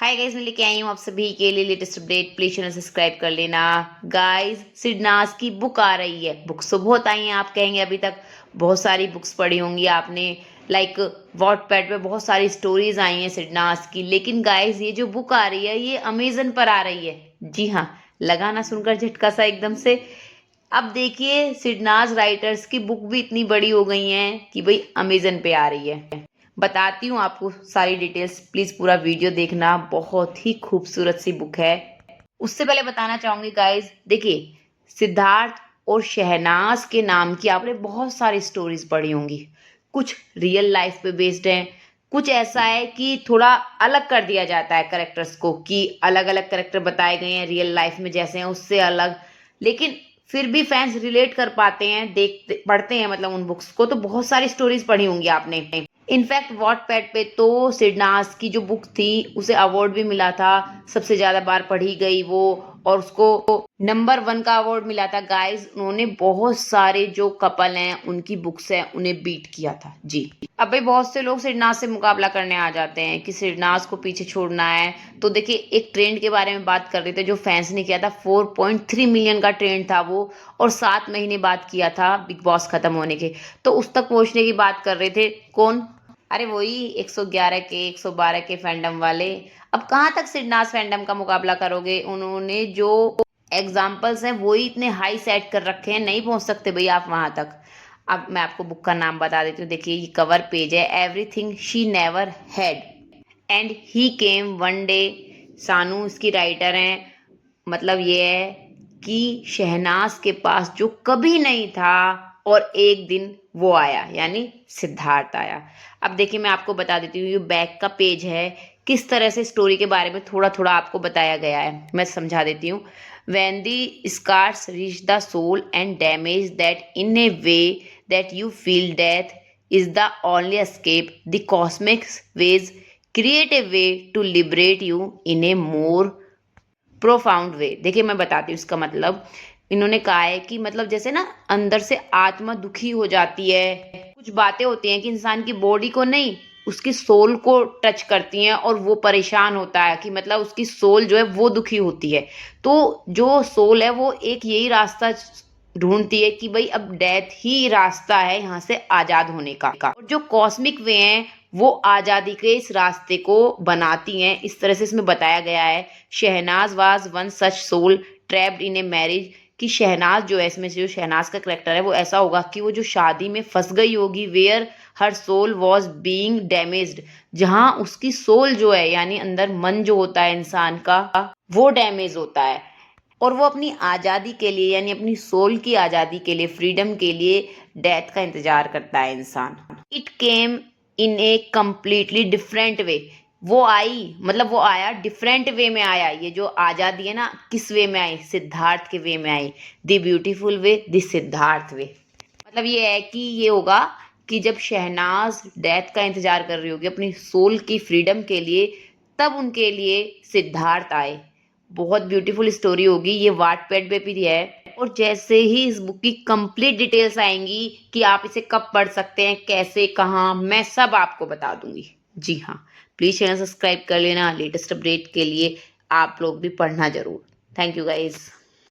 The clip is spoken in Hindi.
हाय गाइस, मैं लेके आई हूँ आप सभी के लिए latest update. Please channel subscribe कर लेना। गाइस, सिडनाज की बुक आ रही है। बुक्स तो बहुत आई हैं, आप कहेंगे अभी तक बहुत सारी बुक्स पढ़ी होंगी आपने। लाइक वॉटपैड पे बहुत सारी स्टोरीज आई हैं सिडनाज की, लेकिन गाइस ये जो बुक आ रही है ये अमेजन पर आ रही है। जी हाँ, लगा ना सुनकर झटका सा एकदम से। अब देखिए, सिडनाज राइटर्स की बुक भी इतनी बड़ी हो गई हैं कि भाई अमेजन पे आ रही है। बताती हूँ आपको सारी डिटेल्स, प्लीज पूरा वीडियो देखना। बहुत ही खूबसूरत सी बुक है। उससे पहले बताना चाहूंगी गाइस, देखिए सिद्धार्थ और शहनाज के नाम की आपने बहुत सारी स्टोरीज पढ़ी होंगी। कुछ रियल लाइफ पे बेस्ड हैं, कुछ ऐसा है कि थोड़ा अलग कर दिया जाता है करेक्टर्स को, कि अलग अलग करेक्टर बताए गए हैं रियल लाइफ में जैसे हैं उससे अलग। लेकिन फिर भी फैंस रिलेट कर पाते हैं, देखते पढ़ते हैं मतलब उन बुक्स को। तो बहुत सारी स्टोरीज पढ़ी होंगी आपने। इनफैक्ट वॉटपैड पे तो सिडनास की जो बुक थी उसे अवार्ड भी मिला था, सबसे ज्यादा बार पढ़ी गई वो। और उसको नंबर 1 का अवार्ड मिला था। गाइस, उन्होंने बहुत सारे जो कपल हैं उनकी बुक्स हैं उन्हें बीट किया था। जी, अब भाई बहुत से लोग सिरनाज से मुकाबला करने आ जाते हैं कि सिरनाज को पीछे छोड़ना है। तो देखिए, एक ट्रेंड के बारे में बात कर रहे थे जो फैंस ने किया था। 4.3 मिलियन का ट्रेंड था वो, और 7 महीने बाद किया था बिग बॉस खत्म होने के। तो उस तक पहुंचने की बात कर रहे थे कौन? अरे वही 111 के 112 के फैंडम वाले। अब कहाँ तक सिरनाज फैंडम का मुकाबला करोगे? उन्होंने जो एग्जाम्पल्स हैं वही इतने हाई सेट कर रखे हैं, नहीं पहुंच सकते भाई आप वहां तक। अब मैं आपको बुक का नाम बता देती हूँ। देखिए, ये कवर पेज है, everything she never had and he came one day. सानू इसकी राइटर हैं। मतलब ये है कि शहनाज के पास जो कभी नहीं था और एक दिन वो आया, यानी सिद्धार्थ आया। अब देखिए, मैं आपको बता देती हूँ, ये बैक का पेज है। किस तरह से स्टोरी के बारे में थोड़ा थोड़ा आपको बताया गया है, मैं समझा देती हूँ। when the scars reach the soul and damage that in a way that you feel death is the only escape, the cosmic ways create a way to liberate you in a more profound way. देखिए, मैं बताती हूँ इसका मतलब। इन्होंने कहा है कि मतलब जैसे ना अंदर से आत्मा दुखी हो जाती है, कुछ बातें होती हैं कि इंसान की बॉडी को नहीं, उसकी सोल को टच करती हैं और वो परेशान होता है कि मतलब उसकी सोल जो है वो दुखी होती है। तो जो सोल है वो एक यही रास्ता ढूंढती है कि भाई अब डेथ ही रास्ता है यहाँ से आजाद होने का। और जो कॉस्मिक वे हैं वो आजादी के इस रास्ते को बनाती हैं। इस तरह से इसमें बताया गया है। Shahnaz was one such soul trapped in a marriage, कि शहनाज जो है, इसमें जो शहनाज का करेक्टर है वो ऐसा होगा कि वो जो शादी में फंस गई होगी, where her soul was being damaged, जहां उसकी सोल जो है यानी अंदर मन जो होता है इंसान का वो डैमेज होता है। और वो अपनी आज़ादी के लिए यानी अपनी सोल की आज़ादी के लिए, फ्रीडम के लिए डेथ का इंतजार करता है इंसान। It came in a completely different way. वो आई मतलब वो आया डिफरेंट वे में आया। ये जो आज़ादी है ना, किस वे में आई? सिद्धार्थ के वे में आई। The beautiful way, the Siddharth way. मतलब ये है कि ये होगा कि जब शहनाज डेथ का इंतजार कर रही होगी अपनी सोल की फ्रीडम के लिए, तब उनके लिए सिद्धार्थ आए। बहुत ब्यूटीफुल स्टोरी होगी ये, वाटपैड पे भी है। और जैसे ही इस बुक की कंप्लीट डिटेल्स आएंगी कि आप इसे कब पढ़ सकते हैं, कैसे, कहाँ, मैं सब आपको बता दूंगी। जी हाँ, प्लीज चैनल सब्सक्राइब कर लेना लेटेस्ट अपडेट के लिए। आप लोग भी पढ़ना जरूर। Thank you guys.